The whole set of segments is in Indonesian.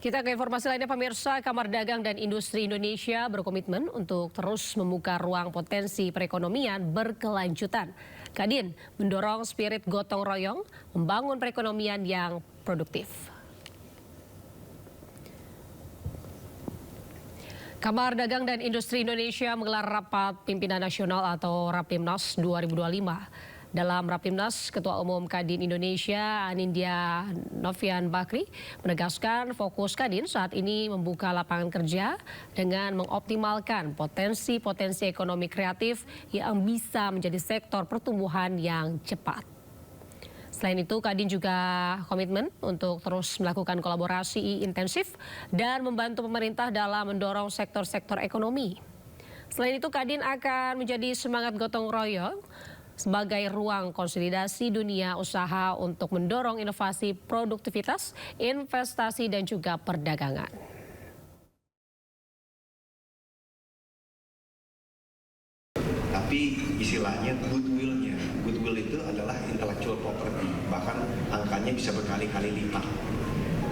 Kita ke informasi lainnya pemirsa, Kamar Dagang dan Industri Indonesia berkomitmen untuk terus membuka ruang potensi perekonomian berkelanjutan. Kadin mendorong spirit gotong royong, membangun perekonomian yang produktif. Kamar Dagang dan Industri Indonesia menggelar rapat pimpinan nasional atau Rapimnas 2025. Dalam Rapimnas, Ketua Umum Kadin Indonesia Anindya Novian Bakri menegaskan fokus Kadin saat ini membuka lapangan kerja dengan mengoptimalkan potensi-potensi ekonomi kreatif yang bisa menjadi sektor pertumbuhan yang cepat. Selain itu, Kadin juga komitmen untuk terus melakukan kolaborasi intensif dan membantu pemerintah dalam mendorong sektor-sektor ekonomi. Selain itu, Kadin akan menjadi semangat gotong royong sebagai ruang konsolidasi dunia usaha untuk mendorong inovasi, produktivitas, investasi, dan juga perdagangan. Tapi istilahnya goodwill-nya, goodwill itu adalah intellectual property, bahkan angkanya bisa berkali-kali lipat.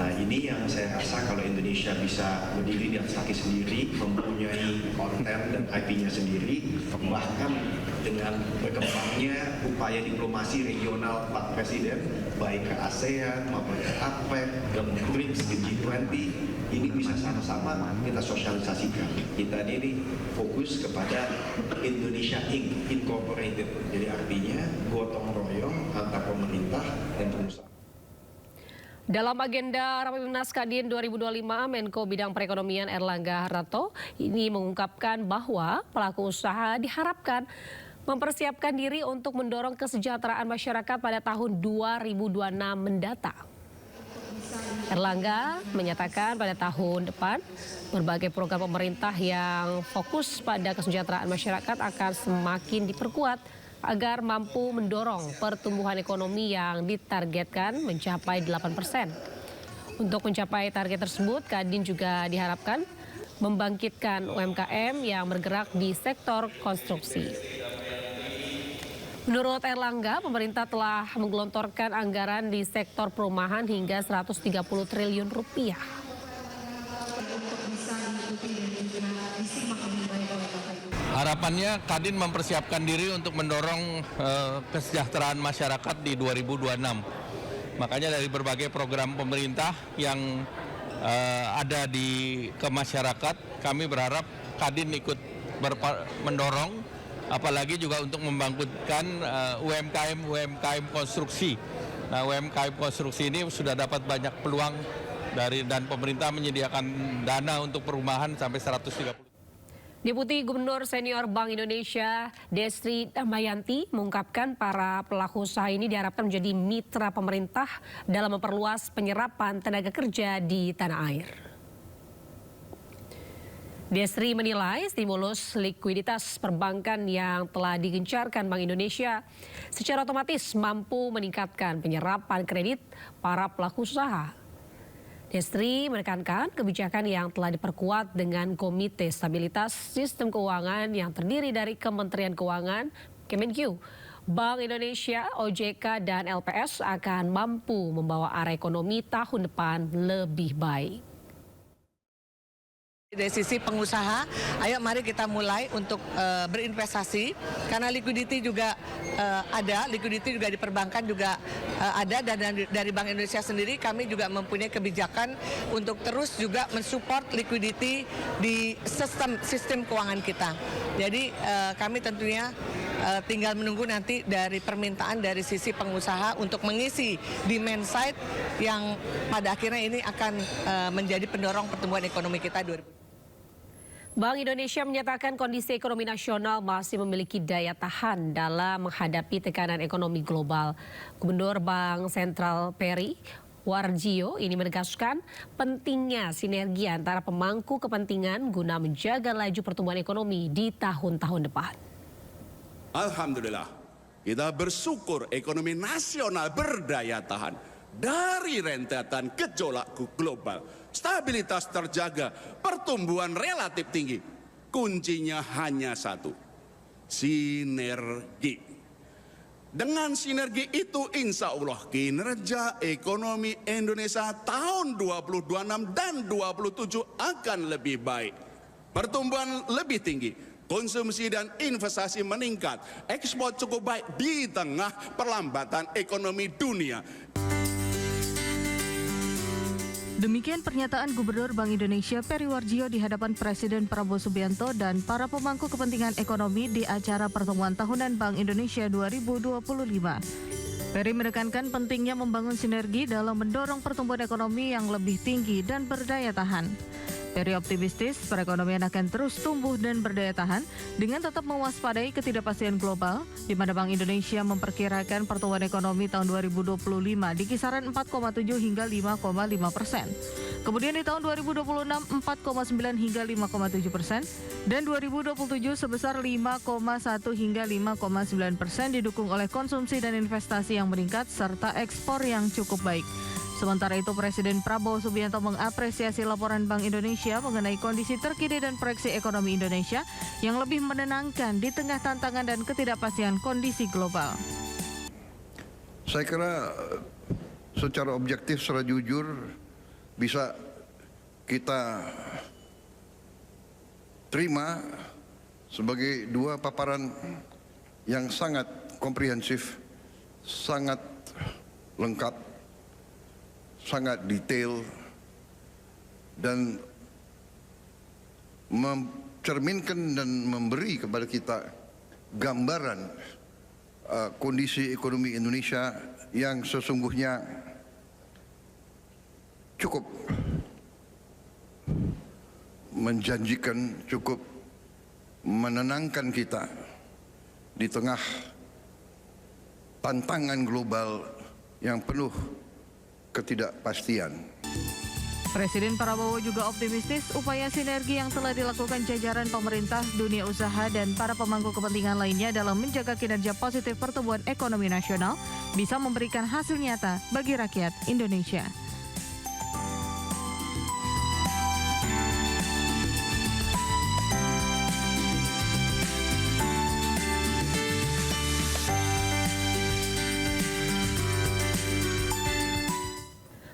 Nah, ini yang saya rasa kalau Indonesia bisa berdiri di atas kaki sendiri, mempunyai konten dan IP-nya sendiri, bahkan dengan berkembangnya upaya diplomasi regional Pak Presiden, baik ke ASEAN maupun ke APEC, ke BRICS, ke G20, ini bisa sama-sama kita sosialisasikan. Kita ini fokus kepada Indonesia Inc. Incorporated. Jadi artinya gotong royong antar pemerintah dan pengusaha. Dalam agenda Rapimnas Kadin 2025, Menko Bidang Perekonomian Erlangga Hartarto ini mengungkapkan bahwa pelaku usaha diharapkan mempersiapkan diri untuk mendorong kesejahteraan masyarakat pada tahun 2026 mendatang. Erlangga menyatakan pada tahun depan berbagai program pemerintah yang fokus pada kesejahteraan masyarakat akan semakin diperkuat agar mampu mendorong pertumbuhan ekonomi yang ditargetkan mencapai 8%. Untuk mencapai target tersebut, Kadin juga diharapkan membangkitkan UMKM yang bergerak di sektor konstruksi. Menurut Erlangga, pemerintah telah menggelontorkan anggaran di sektor perumahan hingga 130 triliun rupiah. Harapannya Kadin mempersiapkan diri untuk mendorong kesejahteraan masyarakat di 2026. Makanya dari berbagai program pemerintah yang ada ke masyarakat, kami berharap Kadin ikut mendorong, apalagi juga untuk membangkitkan UMKM konstruksi. Nah, UMKM konstruksi ini sudah dapat banyak peluang dan pemerintah menyediakan dana untuk perumahan sampai 130. Deputi Gubernur Senior Bank Indonesia Destri Damayanti mengungkapkan para pelaku usaha ini diharapkan menjadi mitra pemerintah dalam memperluas penyerapan tenaga kerja di tanah air. Destri menilai stimulus likuiditas perbankan yang telah digencarkan Bank Indonesia secara otomatis mampu meningkatkan penyerapan kredit para pelaku usaha. Destri menekankan kebijakan yang telah diperkuat dengan Komite Stabilitas Sistem Keuangan yang terdiri dari Kementerian Keuangan, Kemenq, Bank Indonesia, OJK, dan LPS akan mampu membawa arah ekonomi tahun depan lebih baik. Dari sisi pengusaha, ayo mari kita mulai untuk berinvestasi karena liquidity juga liquidity juga di perbankan juga ada, dan dari Bank Indonesia sendiri kami juga mempunyai kebijakan untuk terus juga mensupport liquidity di sistem keuangan kita. Jadi kami tentunya tinggal menunggu nanti dari permintaan dari sisi pengusaha untuk mengisi demand side yang pada akhirnya ini akan menjadi pendorong pertumbuhan ekonomi kita 2020. Bank Indonesia menyatakan kondisi ekonomi nasional masih memiliki daya tahan dalam menghadapi tekanan ekonomi global. Gubernur Bank Sentral Peri Warjio ini menegaskan pentingnya sinergi antara pemangku kepentingan guna menjaga laju pertumbuhan ekonomi di tahun-tahun depan. Alhamdulillah, kita bersyukur ekonomi nasional berdaya tahan dari rentetan gejolak global. Stabilitas terjaga, pertumbuhan relatif tinggi. Kuncinya hanya satu, sinergi. Dengan sinergi itu insya Allah kinerja ekonomi Indonesia tahun 2026 dan 2027 akan lebih baik. Pertumbuhan lebih tinggi, konsumsi dan investasi meningkat, ekspor cukup baik di tengah perlambatan ekonomi dunia. Demikian pernyataan Gubernur Bank Indonesia Peri Warjio di hadapan Presiden Prabowo Subianto dan para pemangku kepentingan ekonomi di acara pertemuan tahunan Bank Indonesia 2025. Peri menekankan pentingnya membangun sinergi dalam mendorong pertumbuhan ekonomi yang lebih tinggi dan berdaya tahan. Peri optimistis perekonomian akan terus tumbuh dan berdaya tahan dengan tetap mewaspadai ketidakpastian global, di mana Bank Indonesia memperkirakan pertumbuhan ekonomi tahun 2025 di kisaran 4,7 hingga 5,5%. Kemudian di tahun 2026 4,9 hingga 5,7% dan 2027 sebesar 5,1 hingga 5,9% didukung oleh konsumsi dan investasi yang meningkat serta ekspor yang cukup baik. Sementara itu, Presiden Prabowo Subianto mengapresiasi laporan Bank Indonesia mengenai kondisi terkini dan proyeksi ekonomi Indonesia yang lebih menenangkan di tengah tantangan dan ketidakpastian kondisi global. Saya kira secara objektif, secara jujur bisa kita terima sebagai dua paparan yang sangat komprehensif, sangat lengkap, sangat detail dan mencerminkan dan memberi kepada kita gambaran kondisi ekonomi Indonesia yang sesungguhnya cukup menjanjikan, cukup menenangkan kita di tengah tantangan global yang penuh ketidakpastian. Presiden Prabowo juga optimistis upaya sinergi yang telah dilakukan jajaran pemerintah, dunia usaha, dan para pemangku kepentingan lainnya dalam menjaga kinerja positif pertumbuhan ekonomi nasional bisa memberikan hasil nyata bagi rakyat Indonesia.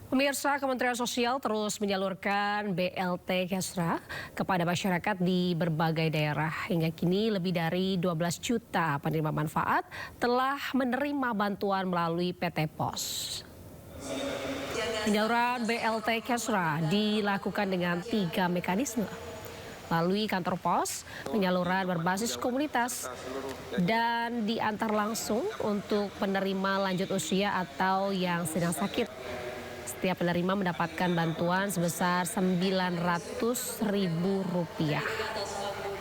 Pemirsa, Kementerian Sosial terus menyalurkan BLT Kesra kepada masyarakat di berbagai daerah. Hingga kini lebih dari 12 juta penerima manfaat telah menerima bantuan melalui PT POS. Penyaluran BLT Kesra dilakukan dengan 3 mekanisme. Melalui kantor pos, penyaluran berbasis komunitas, dan diantar langsung untuk penerima lanjut usia atau yang sedang sakit. Setiap penerima mendapatkan bantuan sebesar Rp900.000.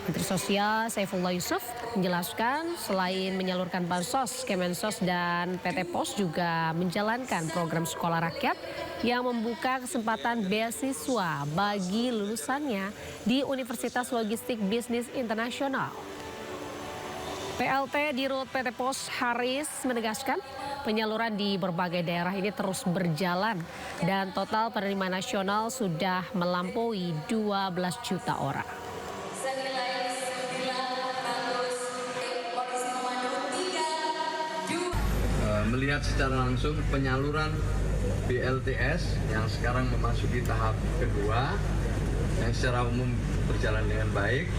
Menteri Sosial Saifullah Yusuf menjelaskan selain menyalurkan bansos, Kemensos dan PT POS juga menjalankan program sekolah rakyat yang membuka kesempatan beasiswa bagi lulusannya di Universitas Logistik Bisnis Internasional. PLT Dirut PT POS Haris menegaskan penyaluran di berbagai daerah ini terus berjalan dan total penerima nasional sudah melampaui 12 juta orang. Melihat secara langsung penyaluran BLTS yang sekarang memasuki tahap kedua yang secara umum berjalan dengan baik.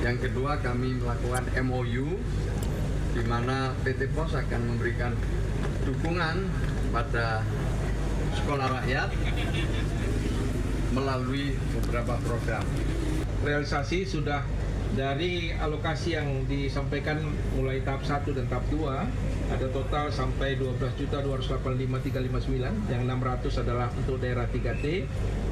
Yang kedua, kami melakukan MOU di mana PT POS akan memberikan dukungan pada sekolah rakyat melalui beberapa program. Realisasi sudah dari alokasi yang disampaikan mulai tahap 1 dan tahap 2 ada total sampai 12.285.359, yang 600 adalah untuk daerah 3T.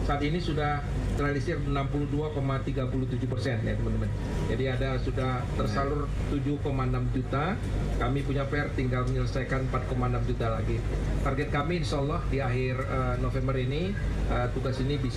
Saat ini sudah terrealisir 62,37% ya teman-teman. Jadi ada sudah tersalur 7,6 juta. Kami punya PR tinggal menyelesaikan 4,6 juta lagi. Target kami insya Allah di akhir November ini tugas ini bisa